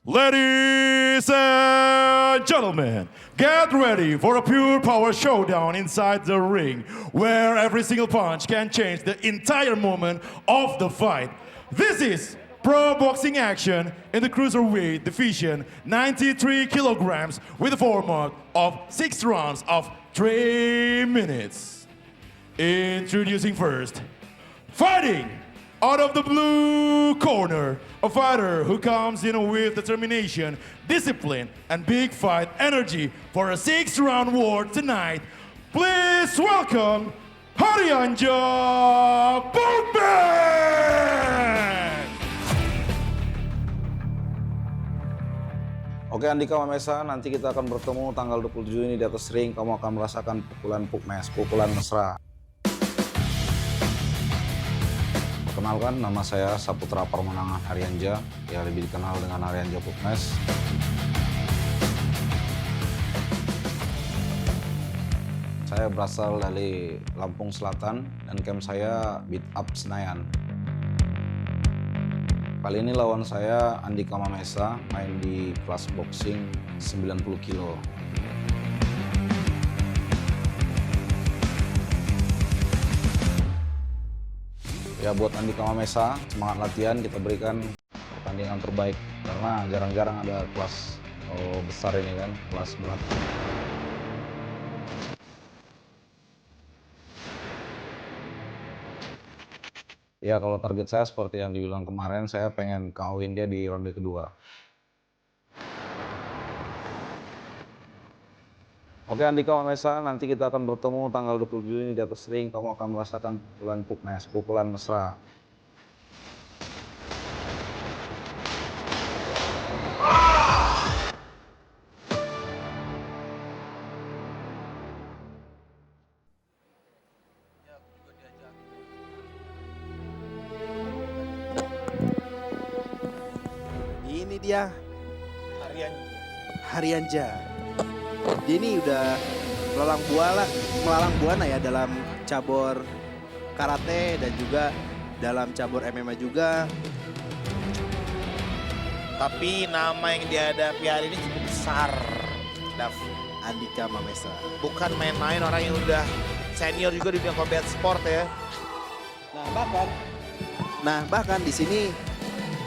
Ladies and gentlemen, get ready for a pure power showdown inside the ring, where every single punch can change the entire moment of the fight. This is pro boxing action in the cruiserweight division, 93 kilograms, with a format of 6 rounds of 3 minutes. Introducing first, fighting out of the blue corner, a fighter who comes in with determination, discipline, and big fight energy for a 6-round war tonight. Please welcome Haryanja Bookman! Oke Andika Mamesa, nanti kita akan bertemu tanggal 27 ini di atas ring. Kamu akan merasakan pukulan Pukmes, pukulan mesra. Perkenalkan, nama saya Saputra Permenangan Haryanja, ya lebih dikenal dengan Haryanja Pukmes. Saya berasal dari Lampung Selatan dan camp saya Beat Up Senayan. Kali ini lawan saya Andika Mamesa, main di kelas boxing 90 kilo. Ya buat Andika Mamesa, semangat latihan, kita berikan pertandingan terbaik. Karena jarang-jarang ada kelas besar ini kan, kelas berat. Ya kalau target saya seperti yang dibilang kemarin, saya pengen kawin dia di ronde kedua. Oke Andika Mamesa, nanti kita akan bertemu tanggal 27 ini di atas ring. Kamu akan merasakan pukulan Pukmes, pukulan mesra. Ini dia Haryanja. Dia ini udah melalang buana ya dalam cabur karate dan juga dalam cabur MMA juga. Tapi nama yang dihadapi hari ini cukup besar, Dav. Andika Mamesa. Bukan main-main, orang yang udah senior juga di bidang combat sport ya. Nah bahkan di sini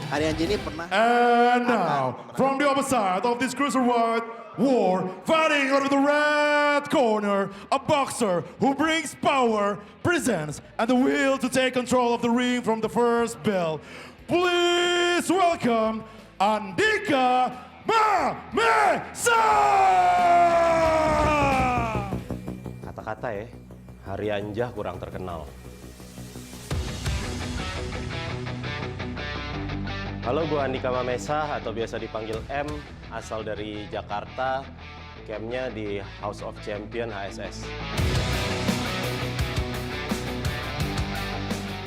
Haryanja ini pernah. And now, from the other side of this cruiserweight war, fighting out of the red corner, a boxer who brings power, presence, and the will to take control of the ring from the first bell. Please welcome Andika Mamesa! Kata-kata ya, Haryanja kurang terkenal. Halo, gue Andika Mamesa atau biasa dipanggil M, asal dari Jakarta, campnya di House of Champion HSS.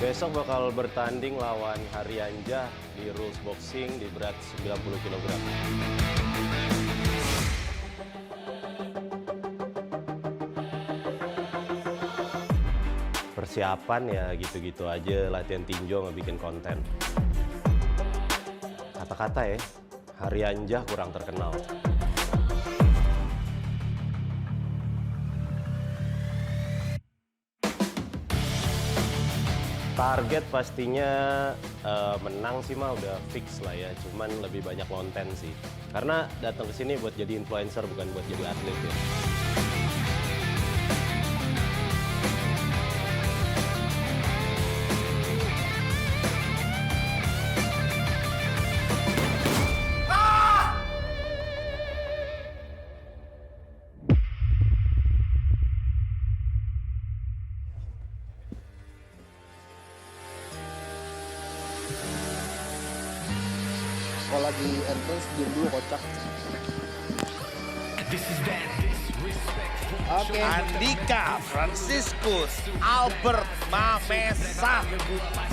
Besok bakal bertanding lawan Haryanja di rules boxing di berat 90 kg. Persiapan ya gitu-gitu aja, latihan tinju ngebikin konten. Kata-kata ya, Haryanja kurang terkenal. Target pastinya menang sih mah udah fix lah ya, cuman lebih banyak konten sih. Karena datang ke sini buat jadi influencer bukan buat jadi atlet ya. Kalau lagi entrance diam dulu kocak. Oke. Andika Franciscus Albert Mamesa.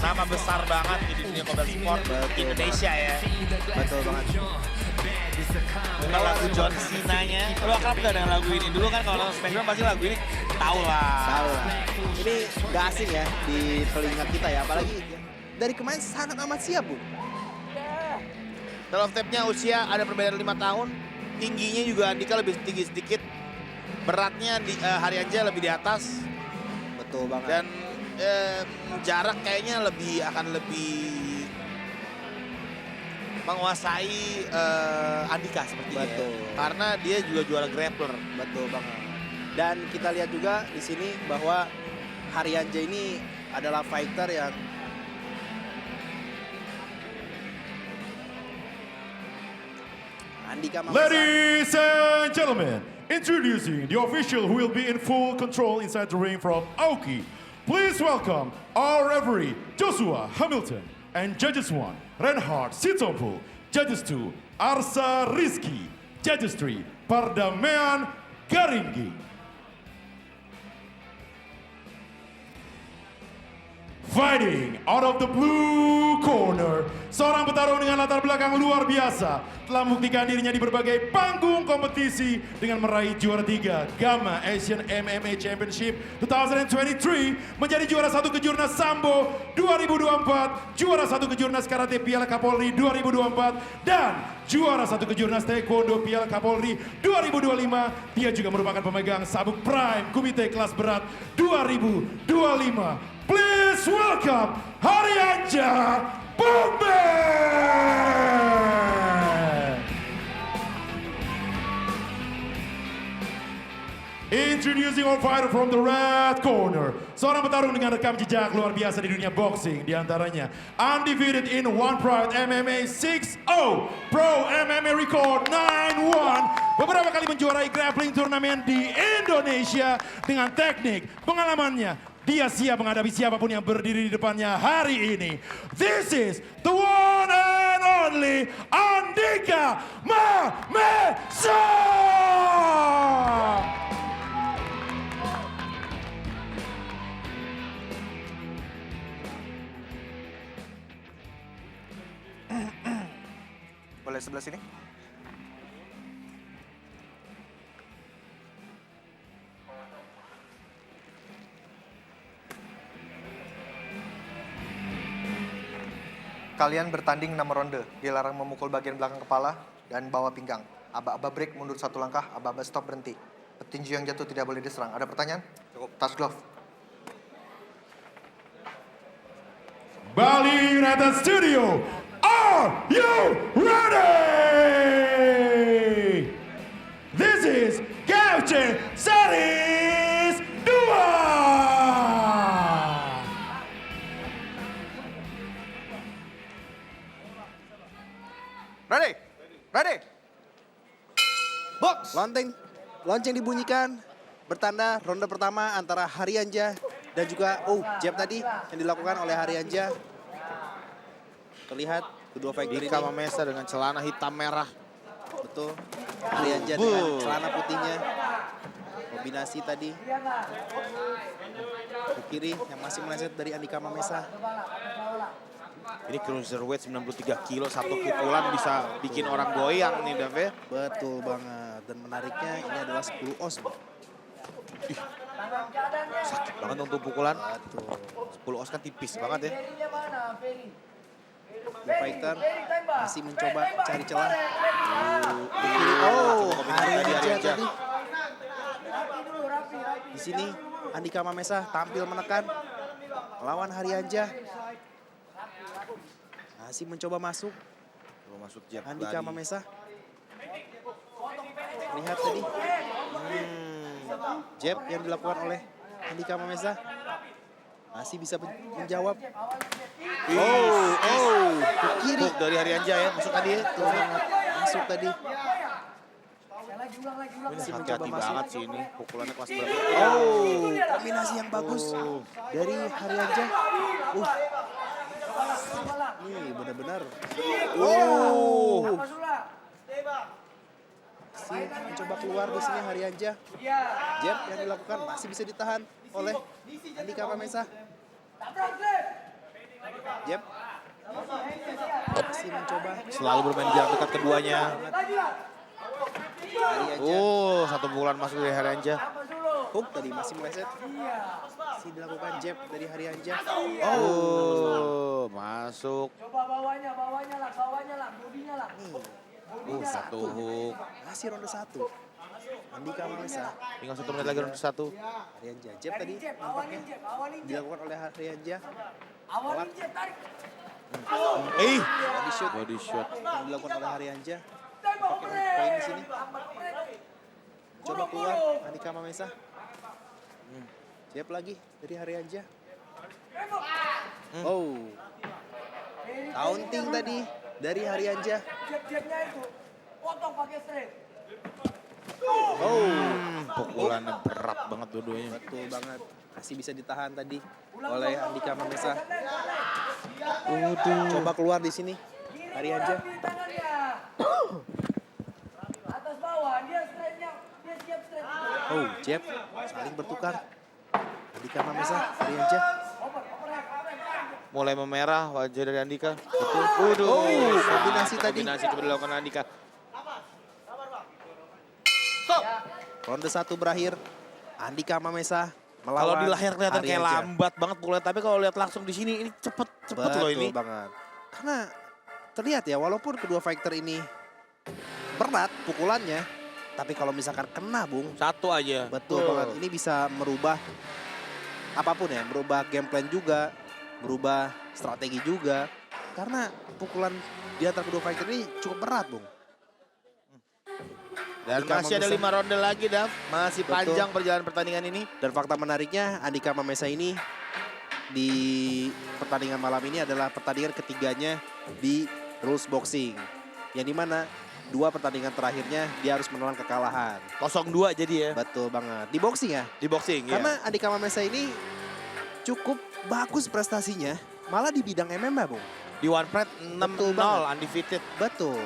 Nama besar banget di dunia combat sport Indonesia ya. Betul banget. Bukan lagu John Cena-nya. Lo akrab gak dengan lagu ini? Dulu kan kalau Smackdown pasti lagu ini tahu lah. Tahu lah. Ini gak asing ya di telinga kita ya, apalagi dari kemarin sangat amat siap Bu. Dalam stepnya usia ada perbedaan 5 tahun. Tingginya juga Andika lebih tinggi sedikit. Beratnya Haryanja lebih di atas. Betul banget. Dan jarak kayaknya akan lebih menguasai Andika sepertinya. Betul. Karena dia juga juara grappler. Betul banget. Dan kita lihat juga di sini bahwa Haryanja ini adalah fighter yang Andika Mamesa. Ladies and gentlemen, introducing the official who will be in full control inside the ring from Aoki. Please welcome our referee Joshua Hamilton and judges 1 Reinhard Sitompul, judges 2 Arsa Rizky, judges 3 Pardamaian Garinggi. Fighting out of the blue corner, seorang petarung dengan latar belakang luar biasa telah membuktikan dirinya di berbagai panggung kompetisi dengan meraih juara 3 Gamma Asian MMA Championship 2023, menjadi juara 1 Kejurnas Sambo 2024, juara 1 Kejurnas Karate Piala Kapolri 2024, dan juara 1 Kejurnas Taekwondo Piala Kapolri 2025. Dia juga merupakan pemegang sabuk Prime Komite Kelas Berat 2025. Please welcome Haryanja Bookman! Introducing our fighter from the red corner. Seorang petarung dengan rekam jejak luar biasa di dunia boxing. Di antaranya undefeated in One Pride MMA 6-0, Pro MMA record 9-1. Beberapa kali menjuarai grappling turnamen di Indonesia. Dengan teknik, pengalamannya, dia siap menghadapi siapapun yang berdiri di depannya hari ini. This is the one and only Andika Mamesa! Boleh sebelah sini? Kalian bertanding 6 ronde, dilarang memukul bagian belakang kepala dan bawah pinggang. Aba-aba break mundur 1 langkah, aba-aba stop berhenti. Petinju yang jatuh tidak boleh diserang. Ada pertanyaan? Cukup. Tas glove. Bali United Studio, are you ready? This is Gauche Series 2! Ready? Ready? Box! Lonceng dibunyikan. Bertanda ronde pertama antara Haryanja dan juga jab tadi yang dilakukan oleh Haryanja. Terlihat kedua fighter ini. Andika Mamesa dengan celana hitam merah. Betul. Haryanja dengan celana putihnya. Kombinasi tadi. Ke kiri yang masih meleset dari Andika Mamesa. Ini cruiserweight 93 kilo, satu pukulan bisa bikin orang goyang nih, Dav ya. Betul banget. Dan menariknya ini adalah 10 os. Sakit banget untuk pukulan. Betul. 10 os kan tipis banget ya. The fighter masih mencoba cari celah. Haryanja tadi. Di sini Andika Mamesa tampil menekan lawan Haryanja. Masih mencoba masuk. Masuk jab Andika tadi. Mamesa. Lihat tadi. Jab yang dilakukan oleh Andika Mamesa. Masih bisa menjawab. Ke kiri. Hook dari Haryanja ya, masuk tadi ya. Tuh, masuk tadi. Ini Masih mencoba hati-hati masuk. banget sih ini, pukulannya kelas berapa. Kombinasi yang bagus dari Haryanja. Ini benar-benar. Masih mencoba keluar di sini Haryanja. Jab yang dilakukan masih bisa ditahan oleh Andika Mamesa. Jab. Masih mencoba. Selalu bermain di jarak dekat keduanya. Haryanja. Satu pukulan masuk dari Haryanja. Hook tadi masih meleset. Masih dilakukan jab dari Harianja. Oh, masuk. Coba bawahnya lah, bodinya lah. Nih, Satu hook. masih ronde 1. Andika Mamesa. Tinggal 1 menit lagi ronde 1. Harianja jab tadi Jab, nampaknya awanin jab. dilakukan oleh Harianja. Awanin jab, tarik. Body shot Body shot. yang dilakukan oleh Harianja. Tembak Pakai break. poin di sini. Coba keluar Andika Mamesa. Jab lagi dari Harianja. Oh. Counting tadi dari Harianja. Jab-jabnya itu potong pakai straight. Oh. Pukulannya berat banget dua-duanya. Betul banget. Masih bisa ditahan tadi oleh Andika Mamesa. Coba keluar di sini. Harianja. Rapi tangannya. Atas bawah, dia straightnya, dia siap straight. Oh, jab. Saling bertukar. Andika Mamesa, Harianja. Mulai memerah wajah dari Andika. Oh, kombinasi tadi. Kombinasi coba dilakukan Andika. Ronde 1 berakhir. Andika Mamesa melawan Kalau di layar kelihatan kayak Harianja. lambat banget pukulannya, tapi kalau lihat langsung di sini ini cepet loh ini. Betul banget. Karena terlihat ya, walaupun kedua fighter ini berat pukulannya, tapi kalau misalkan kena, Bung, Satu aja. betul banget. Ini bisa merubah apapun ya, merubah game plan juga, merubah strategi juga. Karena pukulan di antara kedua fighter ini cukup berat, Bung. Dan Andika masih ada Mamesa. 5 ronde lagi, Dav. Masih Betul. panjang perjalanan pertandingan ini. Dan fakta menariknya, Andika Mamesa ini di pertandingan malam ini adalah pertandingan ketiganya di rules boxing. Yang dimana 2 pertandingan terakhirnya dia harus menelan kekalahan. 0-2 jadi ya. Betul banget. Di boxing ya. Di boxing ya. Karena Andika Mamesa ini cukup bagus prestasinya. Malah di bidang MMA, Bung. Di One Pride Betul 6-0 banget. undefeated. Betul.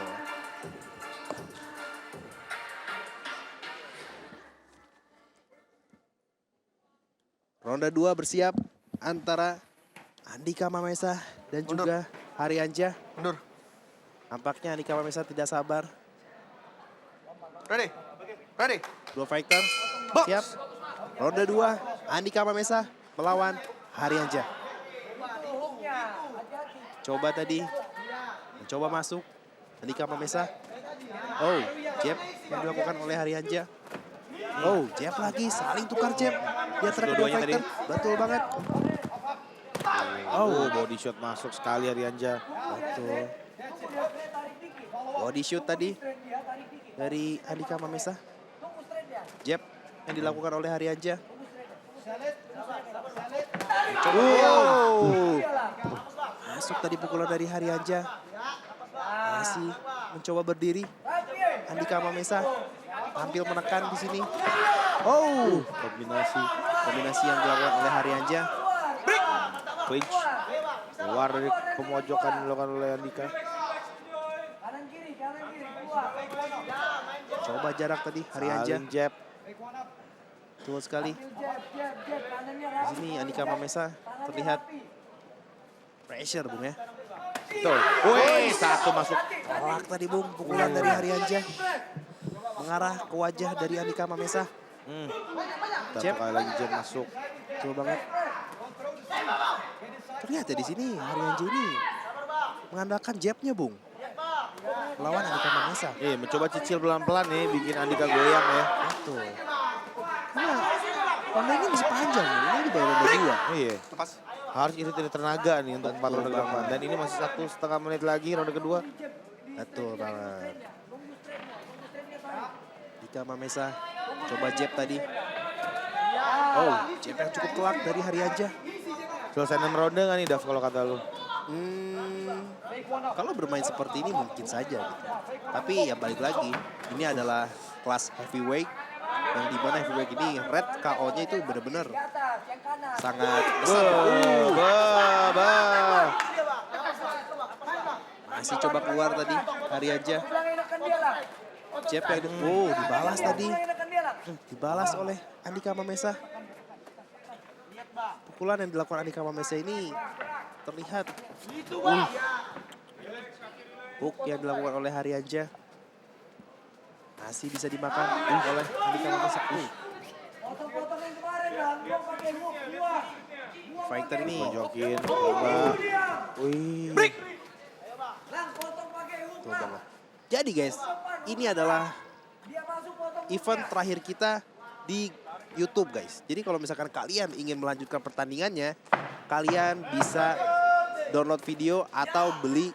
Ronde 2 bersiap antara Andika Mamesa dan juga Harianja. Mundur. Nampaknya Andika Mamesa tidak sabar. Ready? Ready? Dua fighter Box. siap. Ronde 2 Andika Mamesa melawan Harianja. Coba tadi mencoba masuk Andika Mamesa. Oh, jab yang dilakukan oleh Harianja. Oh, jab lagi, saling tukar jab di antara kedua Dua-duanya fighter. Betul banget. Oh, body shot masuk sekali Arianja. Betul. Body shoot tadi dari Andika Mamesa. Jab yang dilakukan oleh Harianja. Oh. Masuk tadi pukulan dari Harianja. Masih mencoba berdiri. Andika Mamesa tampil menekan di sini. Oh, kombinasi yang dilakukan oleh Harianja. Clinch. Keluar dari pemojokan dilakukan oleh Andika. Kanan kiri, keluar. Coba jarak tadi Harianja. Saling jab. Betul sekali. Jab, kanannya Di sini Andika Mamesa terlihat pressure, Bung ya. Betul. Wih, satu masuk. Telak tadi, Bung, pukulan dari Harianja. Mengarah ke wajah dari Andika Mamesa. Satu Jab. kali lagi jab masuk. Betul banget. Terlihat ya di sini Harianja ini mengandalkan jabnya, Bung. Lawan Andika Mamesa. Iya, mencoba cicil pelan-pelan nih, bikin Andika goyang ya. Betul. Nah, ronde ini masih panjang. Ini baru ronde 2. Iya. Lepas. Harus irit-irit tenaga nih untuk 4 ronde ke depan. Dan ini masih 1,5 menit lagi ronde kedua. Betul banget. Andika Mamesa coba jab tadi. Oh, jab yang cukup telak dari Harianja. Selesai 6 ronde nggak nih, Dav, kalau kata lu? Kalau bermain seperti ini mungkin saja gitu. Tapi ya balik lagi, ini adalah kelas heavyweight yang dimana heavyweight ini red KO-nya itu benar-benar sangat besar. Masih coba keluar tadi Harianja. Jab yang dibalas tadi. Dibalas oleh Andika Mamesa. Pukulan yang dilakukan Andika Mamesa ini terlihat. Hook yang dilakukan oleh Harianja. Masih bisa dimakan oleh Andika Mamesa. Lang, gua pakai hook, gua. Fighter ini. Jokin, coba. Wih. Lang, potong pakai hook, Lang. Jadi guys, ini adalah Dia masuk potong hook event ya. terakhir kita di YouTube guys. Jadi kalau misalkan kalian ingin melanjutkan pertandingannya, kalian bisa download video atau beli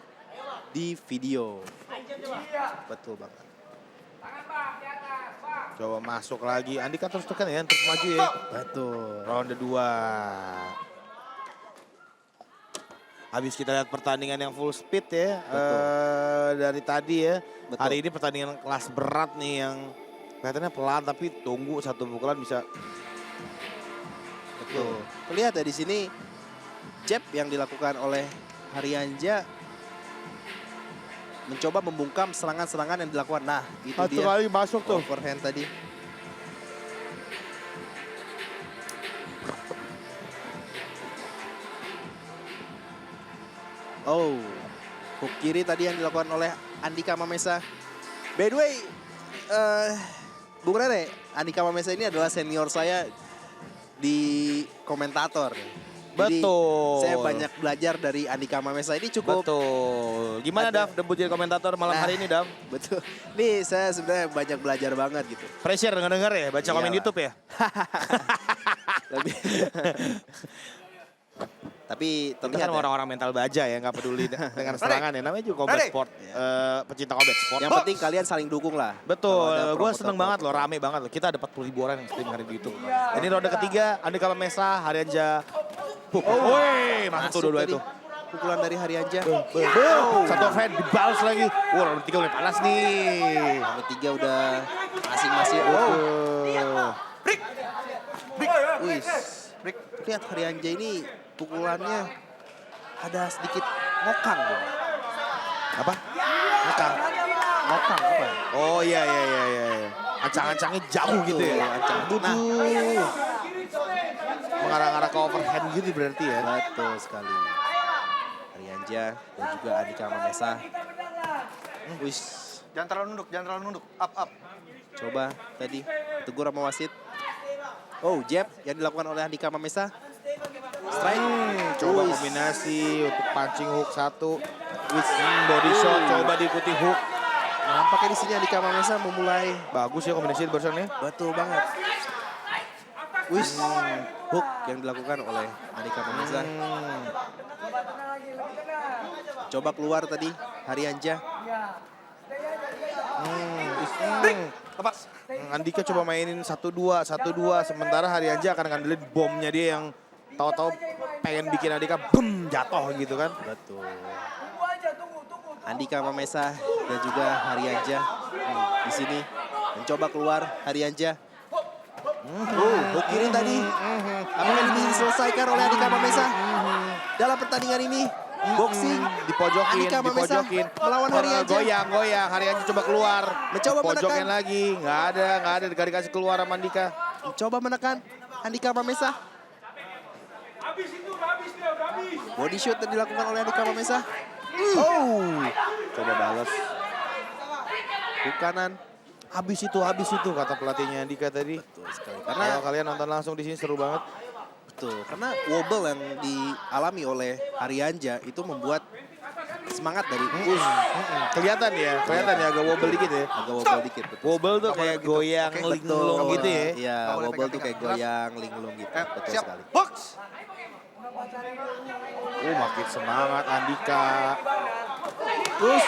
di video. Betul banget. Coba masuk lagi. Andika terus tekan ya, terus maju ya. Betul. Ronde 2. Habis kita lihat pertandingan yang full speed ya. Dari tadi ya. Betul. Hari ini pertandingan kelas berat nih yang kelihatannya pelan tapi tunggu satu pukulan bisa. Betul. Terlihat ya di sini jab yang dilakukan oleh Haryanja mencoba membungkam serangan-serangan yang dilakukan. Nah, itu Satu dia kali masuk tuh. overhand tadi. Oh, hook kiri tadi yang dilakukan oleh Andika Mamesa. By the way, Bung Rere, Andika Mamesa ini adalah senior saya di komentator. Jadi, Betul. saya banyak belajar dari Andika Mamesa ini cukup. Betul. Gimana Ada- Dav debut jadi komentator malam Nah. hari ini Dav? Betul. Nih saya sebenarnya banyak belajar banget gitu. Pressure denger-denger ya, baca komen Iyalah. YouTube ya? Tapi tapi Kita terlihat kan ya, orang-orang mental baja ya, nggak peduli dengan serangan ya. Namanya juga combat sport, pecinta combat sport. yang penting kalian saling dukung lah. Betul, Kalau ada gue promotor- seneng banget loh, rame banget loh. Kita ada 40.000 orang yang streaming hari di YouTube. Ini ronde ketiga, Andika Mamesa, Haryanja. Woi, masuk tuh dua-dua tadi itu. pukulan dari Haryanja. Satu offhand, dibalas lagi. Wah, ronde tiga udah panas nih. Ronde 3 udah masing-masing. Wih, lihat Haryanja ini pukulannya ada sedikit ngokang. Bung. Apa? Ngekang. Ngokang apa? Oh iya. Ancang-ancangnya jauh gitu ya. Ancang. Nah, Mengarah-arah ke overhand gitu berarti ya. betul sekali. Haryanja dan juga Andika Mamesa. Wih, Jangan terlalu nunduk. Up. coba tadi tegur sama wasit. Oh, jab yang dilakukan oleh Andika Mamesa. Strike. Coba Wih, kombinasi untuk punching hook satu. Body shot, coba diikuti hook. nampaknya di sini Andika Mamesa memulai. Bagus ya kombinasi barusan ya. Betul banget. Wih, hook yang dilakukan oleh Andika Mamesa. Coba keluar tadi Haryanja. Apa? Andika coba mainin 1-2. Sementara Haryanja akan ngandelin bomnya dia yang tahu-tahu pengen bikin Andika boom jatuh gitu kan. Betul. Tunggu aja, tunggu. Andika Mamesa dan juga Haryanja di sini mencoba keluar Haryanja. Hook kiri tadi. Apakah ini bisa diselesaikan oleh Andika Mamesa dalam pertandingan ini? Boxing Andika Mamesa melawan Haryanja. Goyang. Haryanja coba keluar. Mencoba Pojokin menekan. lagi. Nggak ada. Dikasih keluar sama Andika. Mencoba menekan Andika Mamesa. Body shot yang dilakukan oleh Andika Mamesa. Coba balas. Hook kanan. Habis itu kata pelatihnya Andika tadi. Betul sekali. Karena Karena kalian nonton langsung di sini seru banget. betul. Karena wobble yang dialami oleh Haryanja itu membuat semangat dari Kelihatan ya agak wobble dikit ya. agak wobble dikit. Betul. Wobble tuh kayak goyang, Oke, linglung gitu ya. Iya, Nggak boleh wobble tuh kayak pegang-pegang. goyang, linglung gitu. Betul Siap. sekali. Box. Makin semangat Andika. Terus,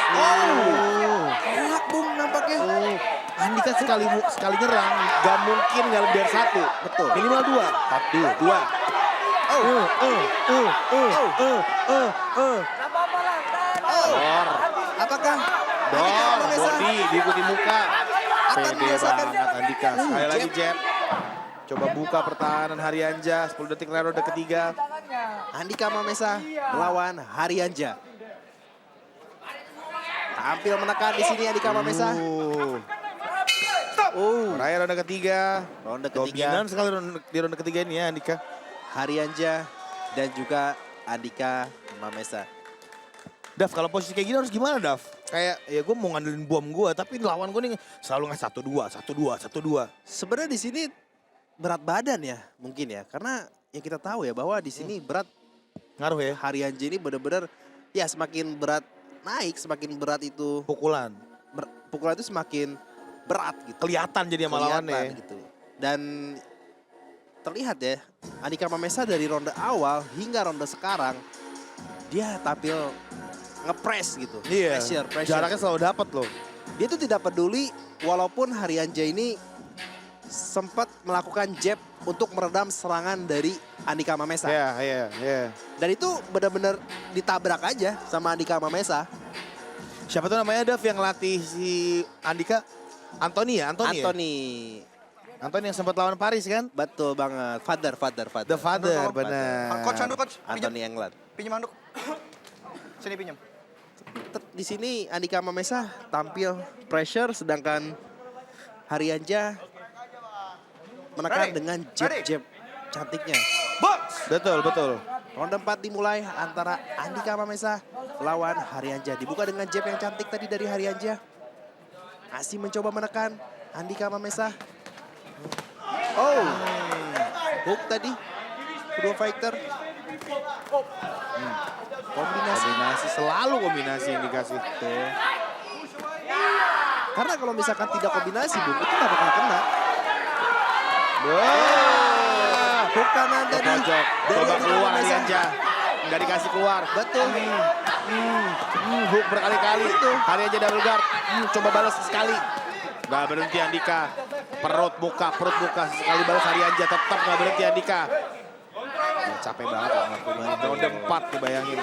enak Bung nampaknya. Andika sekali nyerang, gak mungkin gak lebih dari satu. Betul. Minimal dua. Dua. Dor. Apakah Andika Dor. Mamesa Body diikuti muka. akan Pede membiasakan banget Andika. Sekali lagi jab. jab. Coba buka pertahanan Haryanja. 10 detik ronde ketiga. Andika Mamesa melawan Haryanja. Tampil menekan di sini Andika Mamesa. Raya ronde ketiga. Ronde ketiga Dominan sekali di ronde ketiga ini ya Andika. Haryanja dan juga Andika Mamesa. Dav, kalau posisi kayak gini harus gimana Dav? Kayak ya gue mau ngandelin bom gue, tapi lawan gue nih selalu ngasih 1-2. Sebenarnya di sini berat badan ya mungkin ya. Karena ya kita tahu ya bahwa di sini berat Ngaruh ya. Haryanji ini benar-benar ya semakin berat naik, semakin berat itu Pukulan. pukulan itu semakin berat gitu. Kelihatan jadi sama lawannya ya. Gitu. Dan terlihat ya Andika Mamesa dari ronde awal hingga ronde sekarang dia tampil ngepres gitu. Iya. Pressure. Jaraknya selalu dapat loh. Dia tuh tidak peduli walaupun Haryanja ini sempat melakukan jab untuk meredam serangan dari Andika Mamesa. Iya. Dan itu benar-benar ditabrak aja sama Andika Mamesa. Siapa tuh namanya Dav yang latih si Andika? Anthony ya? Anthony yang sempat lawan Paris kan? Betul banget. Father. The Father, benar. Coach, handuk coach. Anthony England. Pinjam handuk. Sini pinjam. Di sini Andika Mamesa tampil pressure sedangkan Haryanja menekan Ready? dengan jab-jab cantiknya. Betul. Ronde 4 dimulai antara Andika Mamesa lawan Haryanja. Dibuka dengan jab yang cantik tadi dari Haryanja. Masih mencoba menekan Andika Mamesa. Oh, hook tadi kedua fighter. Kombinasi, selalu kombinasi yang dikasih. Tuh. Karena kalau misalkan tidak kombinasi, Bung, itu nggak bakal kena. Wah. Hook kanan tadi Pojok. dari Coba Andika keluar Mamesa. Haryanja. Nggak dikasih keluar. Betul. Hook berkali-kali. Haryanja double guard. Coba balas sekali. Nggak berhenti Andika. Perut buka. Sekali balas Haryanja. Tetap nggak berhenti Andika. Ya, capek banget lah ngelakuin. Ronde 4 tuh bayangin.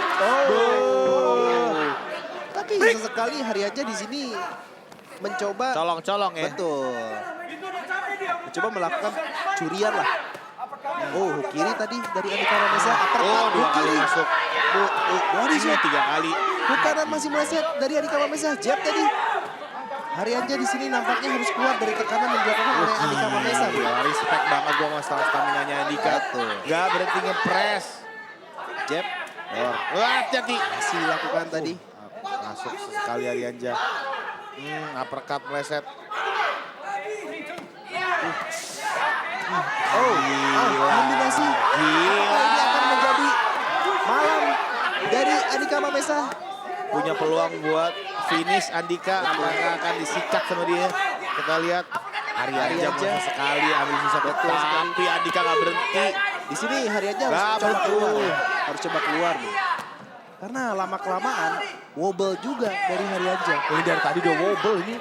Tapi sesekali Haryanja di sini mencoba. Colong-colong ya. Betul. Mencoba melakukan curian lah. Oh, hook kiri tadi dari Andika Mamesa. Oh, 2 kali masuk. Body shot. 3 kali. Hook kanan masih meleset dari Andika Mamesa. Jab tadi. Haryanja di sini nampaknya harus keluar dari tekanan yang dilakukan oleh Andika Mamesa. Gila, respect banget gue sama stamina-nya Andika. Betul. Gak berhenti ngepres. Jab Wah, hati-hati. masih dilakukan tadi. Masuk sekali Haryanja. Uppercut meleset. Kombinasi. Gila. Ini akan menjadi malam dari Andika Mamesa. Punya peluang buat finish Andika. Apakah akan disikat sama dia? Kita lihat. Haryanja berusaha sekali ambil sisa betul. Tapi Andika gak berhenti. Di sini Haryanja Nggak harus coba keluar. betul. Harus coba keluar nih. Karena lama-kelamaan wobble juga dari Haryanja. Ini dari tadi udah wobble ini.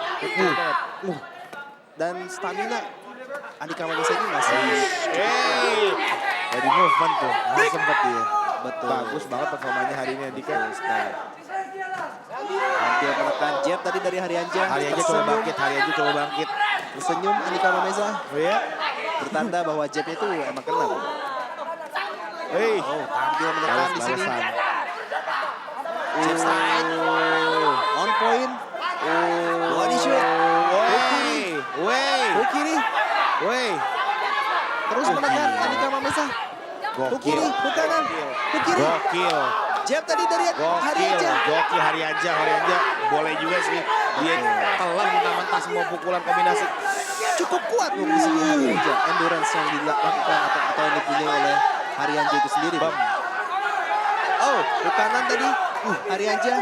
Dan stamina Andika Mamesa ini masih Hey, jadi movement tuh. Nggak sempet dia. betul. Bagus banget performanya hari ini Andika. Hampir menekan jab tadi dari Haryanja. Haryanja coba bangkit. Tersenyum Andika Mamesa. Oh ya? Bertanda bahwa jabnya itu emang kena. Bang. Hei. Oh, tampil menekan di sini. Balasan. Jab side. On point. Body shot. Hook kiri. Terus menekan Andika Mamesa. Hook kiri, hook kanan. Hook kiri. Gokil. Jab tadi dari Haryanja. Gokil Haryanja boleh juga sih. Dia telan mentah-mentah semua pukulan kombinasi. Cukup kuat loh di sini Haryanja. Endurance yang dilakukan atau yang dipunyai oleh Haryanja itu sendiri. Bang. Oh, hook kanan tadi. Haryanja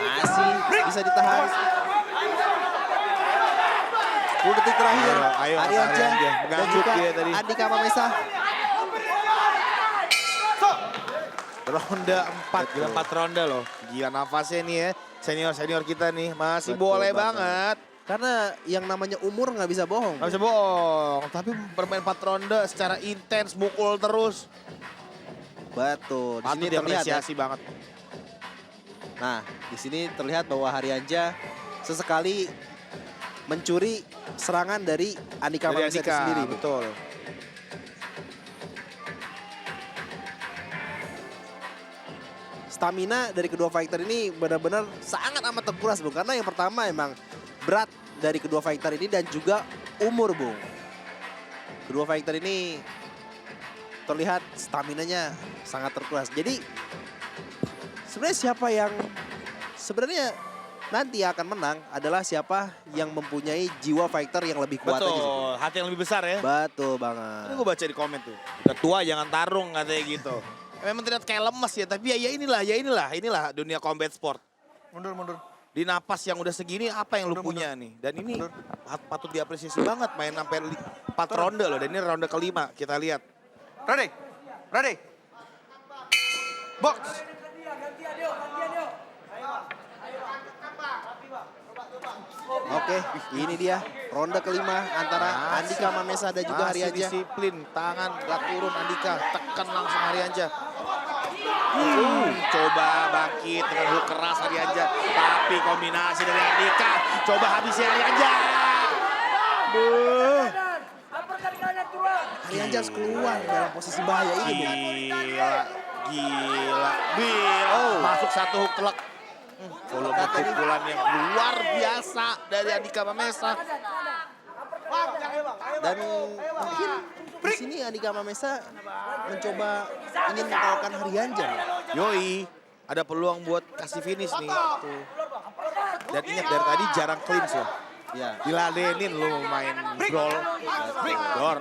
masih bisa ditahan. 10 detik terakhir. Ayo, Haryanja dan Mengganggu juga dia tadi. Andika Mamesa. Ronde 4, gila 4 ronde loh. Gila nafasnya nih ya. Senior-senior kita nih masih Betul boleh banget. banget. Karena yang namanya umur nggak bisa bohong. Gak bisa bohong, tapi bermain 4 ronde secara intens, mukul terus. Betul. Di Patut sini terlihat ya. diapresiasi banget. Nah, di sini terlihat bahwa Haryanja sesekali mencuri serangan dari Andika Dari Mamesa itu Andika, sendiri. betul. Stamina dari kedua fighter ini benar-benar sangat amat terkuras, Bung. Karena yang pertama emang berat dari kedua fighter ini dan juga umur, Bung. Kedua fighter ini terlihat staminanya sangat terkuras. Jadi sebenarnya siapa yang sebenarnya nanti yang akan menang adalah siapa yang mempunyai jiwa fighter yang lebih kuat aja. sih. Betul, hati yang lebih besar ya. Betul Ini banget. gue baca di komen tuh. Ketua jangan tarung katanya gitu. Memang terlihat kayak lemes ya, tapi ya inilah dunia combat sport. Mundur. Di napas yang udah segini apa yang lu Mundur, punya nih? Dan ini Mundur. patut diapresiasi banget main sampai 4 ronde loh. Dan ini ronde kelima kita lihat. Ready? Box. Oke, ini dia ronde kelima antara Andika Mamesa dan juga Masih Haryanja. disiplin, tangan gak turun Andika, tekan langsung Haryanja. Coba bangkit dengan hook keras Haryanja, tapi kombinasi dari Andika, coba habisi Haryanja. Haryanja harus keluar dalam posisi bahaya ini, Bung. Gila. Masuk satu hook telak. Volume pukulan yang luar biasa dari Andika Mamesa. Dan mungkin di sini Andika Mamesa mencoba ingin mengalahkan Haryanja. Yoi, ada peluang buat kasih finish nih. Tuh. Dan ingat dari tadi jarang clinch loh. Ya, Diladenin lu main brawl. Dor.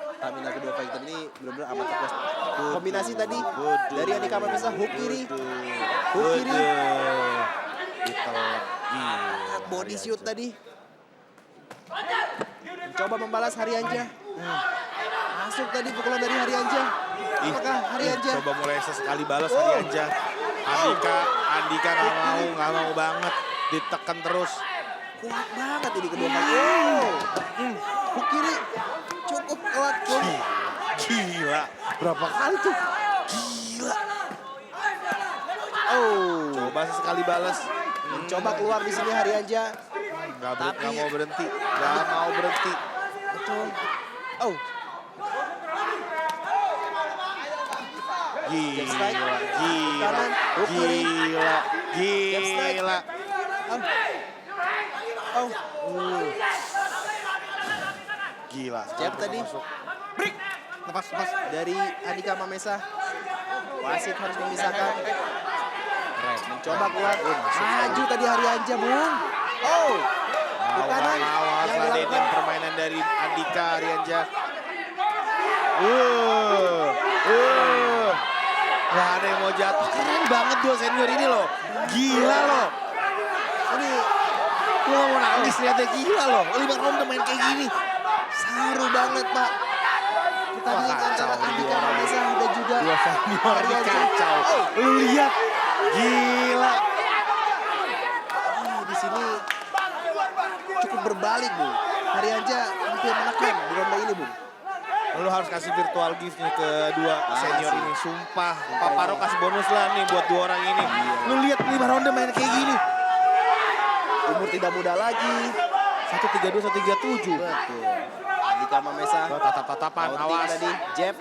stamina kedua fighter ini benar-benar amat terkuat. Kombinasi tadi dari Andika Mamesa hook kiri, Ditelek. body shoot tadi. Mencoba membalas Haryanja. Masuk tadi pukulan dari Haryanja. Apakah Haryanja? Coba mulai sesekali balas Haryanja. Andika nggak mau banget. Ditekan terus. Kuat banget ini kedua fighter. Hook kiri cukup kuat. Gila. Berapa kali tuh? Gila. Coba sesekali balas. Mencoba keluar di sini Haryanja. Nggak mau berhenti. Betul. Gila. Kanan, hook kiri. Gila. Gila. Jab tadi. Lepas. Dari Andika Mamesa. Wasit harus memisahkan. Mencoba keluar. Maju tadi Haryanja, Bung. Kanan Awas yang ladenin dilakukan. permainan dari Andika Haryanja. Gak ada yang mau jatuh. Keren banget dua senior ini loh. Gila loh. Ini Gue mau nangis liatnya, gila loh. 5 ronde main kayak gini. seru banget, Pak. Kita Wah, lihat antara kacau. Andika Mamesa dan juga Dua senior ini Haryanja. kacau. Lu lihat. Gila. Di sini cukup berbalik, Bu. Haryanja hampir menekan di ronde ini, Bu. Lu harus kasih virtual gift nih ke dua senior ini. Sumpah. Paparo kasih bonus lah nih buat dua orang ini. Lu lihat 5 ronde main kayak gini. Umur tidak muda lagi. 132, 137. Betul. Andika Mamesa. Tatap-tatapan, Counting awas. tadi, jab.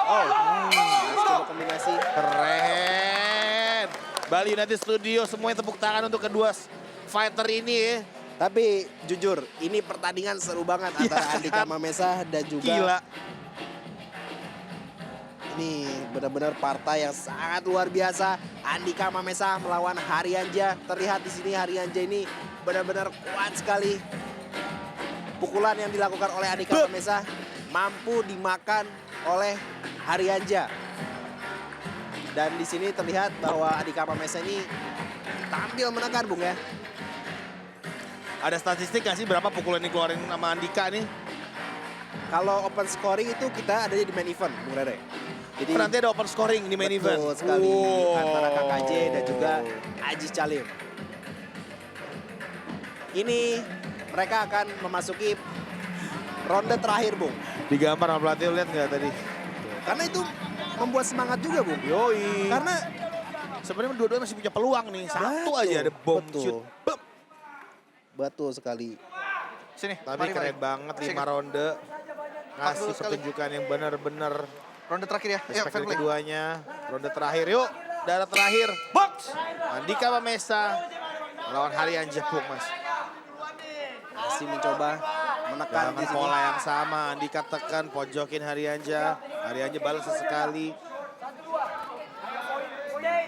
Harus coba kombinasi. Keren. Bali United Studio semuanya tepuk tangan untuk kedua fighter ini ya. Tapi jujur, ini pertandingan seru banget antara Andika Mamesa dan juga Gila. ini benar-benar partai yang sangat luar biasa. Andika Mamesa melawan Haryanja. Terlihat di sini Haryanja ini benar-benar kuat sekali. Pukulan yang dilakukan oleh Andika Mamesa mampu dimakan oleh Haryanja. Dan di sini terlihat bahwa Andika Mamesa ini tampil menekan, Bung ya. Ada statistik nggak sih berapa pukulan yang dikeluarin sama Andika nih? Kalau open scoring itu kita ada di main event, Bung Rere. Jadi Nanti ada open scoring di main event. betul sekali antara KKJ dan juga Aji Calim. Ini mereka akan memasuki ronde terakhir, Bung. Di gambar sama pelatih lihat nggak tadi? Karena itu membuat semangat juga, Bung. Yoi. Karena Sebenarnya dua-duanya masih punya peluang nih. Satu Betul, aja ada bom betul. shoot. Bum. betul sekali. Sini, Tapi keren banget 5 ronde. Ngasih dulu sekali. pertunjukan yang benar-benar Ronde terakhir ya. Ayo, respect fair dari play. keduanya. Ronde terakhir yuk. Darah terakhir. Box. Andika Mamesa melawan Haryanja Bung, Mas. Masih mencoba menekan di Dengan sini. pola yang sama, Andika tekan, pojokin Haryanja. Haryanja balas sesekali.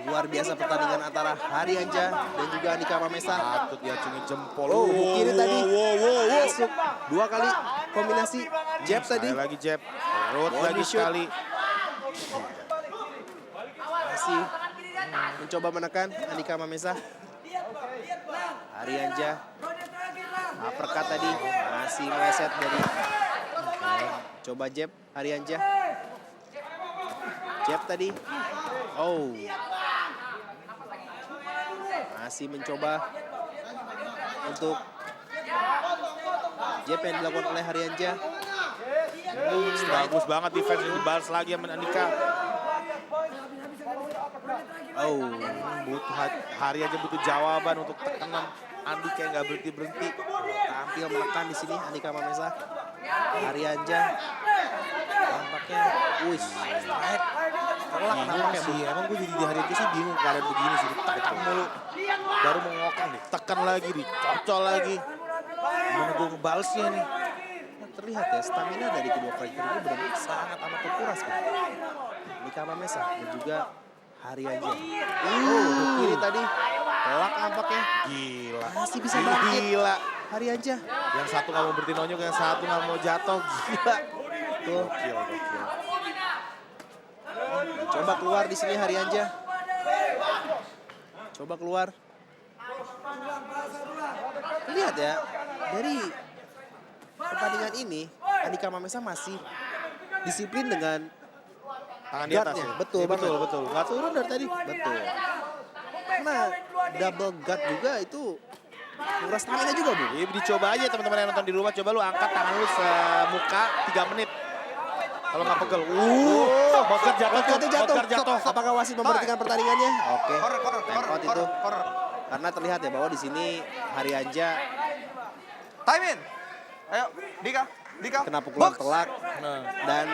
Luar biasa pertandingan antara Haryanja dan juga Andika Mamesa. Patut diacungin jempol. Oh, hook kiri tadi. Wow. Masuk 2 kali kombinasi jab tadi. Sekali lagi jab. Perut Body lagi shot. sekali. Masih mencoba menekan Andika Mamesa. Haryanja. Uppercut tadi. Masih meleset dari. Coba jab Haryanja. Jab tadi. Oh. Masih mencoba untuk jab yang dilakukan oleh Haryanja. Bagus banget defense, dibalas lagi sama Andika. Oh. Butuh hari aja butuh jawaban untuk tekanan Andika yang nggak berhenti. Tampil menekan di sini Andika Mamesa. Haryanja. Tampaknya, wis, strike. Tolak Bingung ya, emang gue jadi di hari itu sih bingung keadaan begini sih. Ditekan mulu. Baru mau ngokang nih, tekan lagi, dicocol lagi. Gimana gue ngebalesnya nih? Terlihat ya, stamina dari kedua fighter ini benar-benar sangat amat terkuras kan. Andika Mamesa dan juga Haryanja. Hook kiri tadi. Telak nampaknya. Gila. Masih bisa bangkit. Gila. Haryanja. Yang satu nggak mau berhenti nonyok, yang satu nggak mau jatuh. Gila. Tuh. Gokil. Coba keluar di sini Haryanja. Coba keluar. Lihat ya, dari pertandingan ini Andika Mamesa masih disiplin dengan Tangan di atas guardnya. ya? Betul Ya, banget. betul. Nggak turun dari tadi. Betul. Karena double guard juga itu nguras stamina juga, Bu. Iya, dicoba aja teman-teman yang nonton di rumah. Coba lu angkat tangan lu semuka 3 menit. Kalau nggak pegel. Hotguard jatuh. Apakah wasit memberhentikan pertandingannya? Oke. Corner. Timeout itu. Karena terlihat ya bahwa di sini Haryanja Time in. Ayo, Dika. kena pukulan telak dan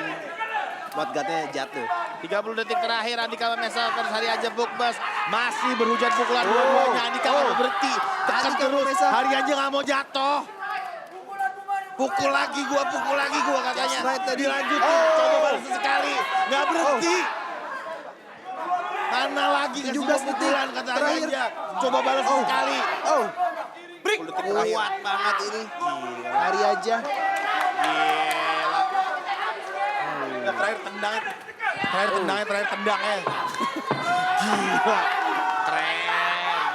mudguardnya jatuh. 30 detik terakhir Andika Mamesa versus Haryanja Bukbas. Masih berhujan pukulan dua-duanya. Andika nggak mau berhenti. Tekan Andika terus. Mamesa. Haryanja nggak mau jatuh. Pukul lagi gua katanya. Right tadi. Dilanjutin. Coba balas sekali. Nggak berhenti. Mana lagi kasih 17 gua pukulan kata terakhir. Haryanja. Coba balas sekali. Oh, Break. kuat banget ini. Haryanja. Gila. Terakhir tendangnya. Terakhir tendangnya. Gila. Keren.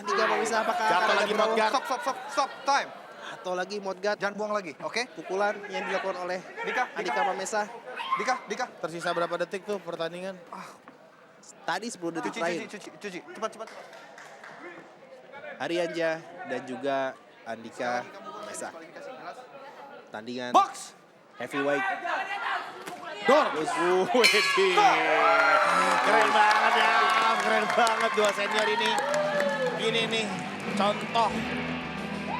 Andika Mamesa apakah Jatuh akan ada lagi brawl mudguard. Stop. Time. atau lagi mudguard? Jangan buang lagi, oke? Pukulan yang dilakukan oleh Andika Mamesa. Dika. Tersisa berapa detik tuh pertandingan? Tadi 10 detik terakhir. Cuci. Cepat. Haryanja dan juga Andika Mamesa. Tandingan Box. heavyweight. Dor. Keren banget ya. Keren banget dua senior ini. Ini nih contoh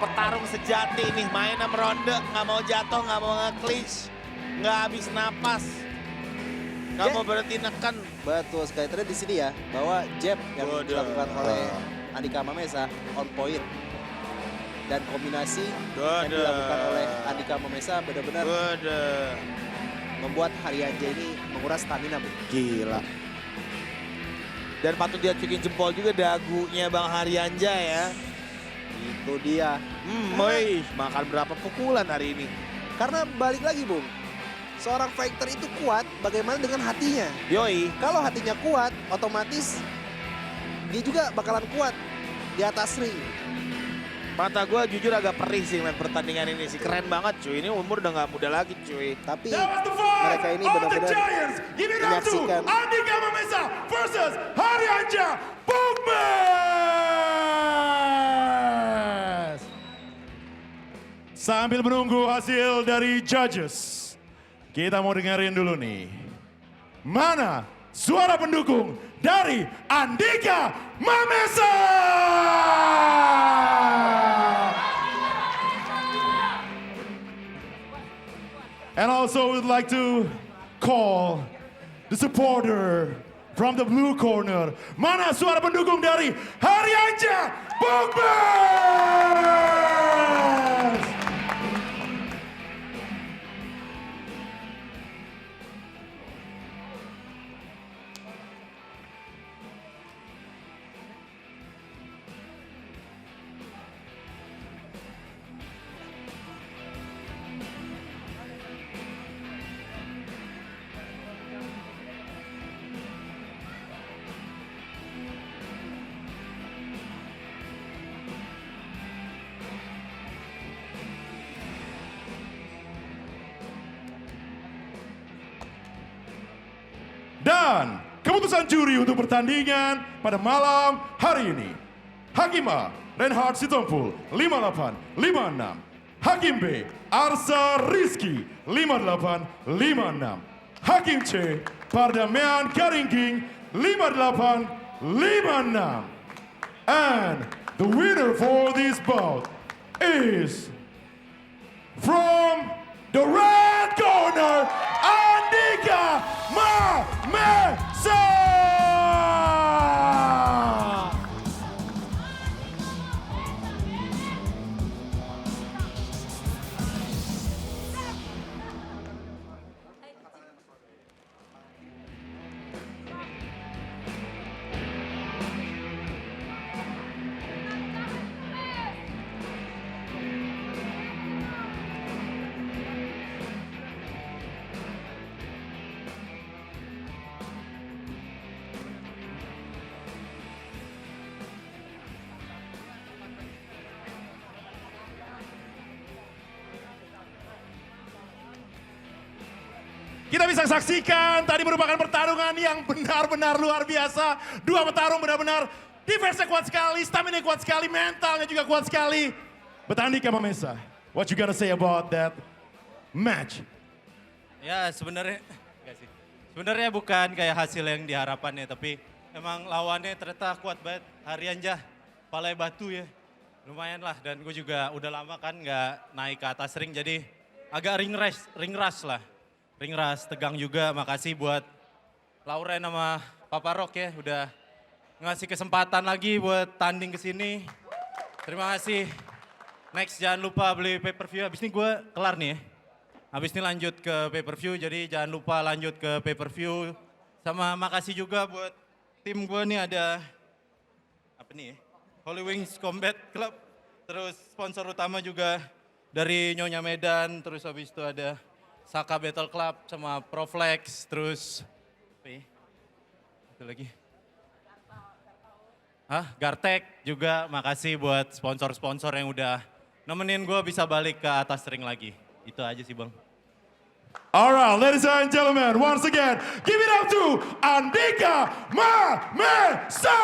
petarung sejati nih. Main sama ronde, nggak mau jatuh, nggak mau nge-clinch, nggak habis napas, nggak mau berhenti neken. Betul sekali. Terlihat di sini ya bahwa jab yang Waduh. dilakukan oleh Andika Mamesa on point. Dan kombinasi yang dilakukan oleh Andika Mamesa benar-benar membuat Haryanja ini menguras stamina, Bu. Gila. Dan patut diacungin jempol juga dagunya Bang Haryanja ya. Itu dia. Makan berapa pukulan hari ini? Karena balik lagi, Bung. Seorang fighter itu kuat bagaimana dengan hatinya. Yoi. Kalau hatinya kuat, otomatis dia juga bakalan kuat di atas ring. Mata gue jujur agak perih sih ngeliat pertandingan ini sih. Keren banget cuy, ini umur udah gak muda lagi cuy. Tapi That was the fight mereka ini of the benar-benar Giants. Give it up to menyaksikan Andika Mamesa versus Haryanja Bukbas. Sambil menunggu hasil dari judges, kita mau dengerin dulu nih. Mana suara pendukung dari Andika Mamesa? And also we'd like to call the supporter from the blue corner. Mana suara pendukung dari Haryanja Bukbas? Dan keputusan juri untuk pertandingan pada malam hari ini. Hakim A, Reinhard Sitompul, 58-56. Hakim B, Arsa Rizky, 58-56. Hakim C, Pardamaian Karingking, 58-56. And the winner for this bout is from the red corner, Andika Mamesa! Kita bisa saksikan tadi merupakan pertarungan yang benar-benar luar biasa. Dua petarung benar-benar defense kuat sekali, stamina kuat sekali, mentalnya juga kuat sekali. Andika Mamesa, what you gonna say about that match? Ya sebenarnya enggak sih. Sebenarnya bukan kayak hasil yang diharapkan ya, tapi emang lawannya ternyata kuat banget. Harianjah, Palai Batu ya. Lumayan lah, dan gue juga udah lama kan nggak naik ke atas ring, jadi agak ring rush lah. Ring rush, tegang juga. Makasih buat Lauren sama Papa Rock ya, udah ngasih kesempatan lagi buat tanding ke sini. Terima kasih. Next jangan lupa beli pay-per-view. Habis ini gue kelar nih ya. Habis ini lanjut ke pay-per-view, jadi jangan lupa lanjut ke pay-per-view. Sama makasih juga buat tim gue nih, ada apa nih ya? Holy Wings Combat Club. Terus sponsor utama juga dari Nyonya Medan, terus habis itu ada Saka Battle Club sama Proflex, terus apa ya? Itu lagi. Gartek juga, makasih buat sponsor-sponsor yang udah nemenin gue bisa balik ke atas ring lagi. Itu aja sih Bang. Alright, ladies and gentlemen, once again, give it up to Andika Mamesa!